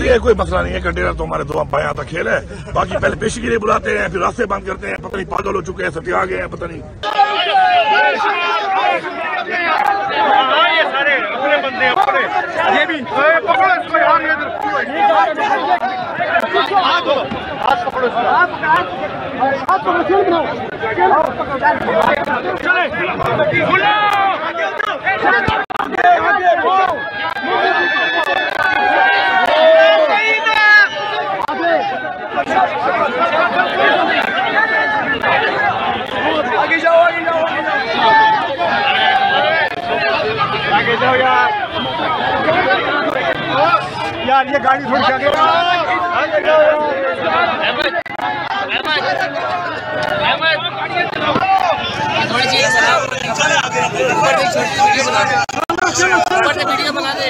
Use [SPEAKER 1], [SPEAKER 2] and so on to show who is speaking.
[SPEAKER 1] ठीक है, कोई मसला नहीं है। कंटेनर तो हमारे दो भाई तक खेल है। बाकी पहले पेशी के लिए बुलाते हैं, फिर रास्ते बंद करते हैं। पता नहीं पागल हो चुके हैं, सत्या आ गए हैं, पता नहीं। ये सारे अपने बंदे अपने, ये भी पकड़ो इसको, हाथ पकड़ो, आगे जाओ, आगे जाओ, आगे जाओ यार, ये गाड़ी थोड़ी आगे जाओ। वीडियो बना दे।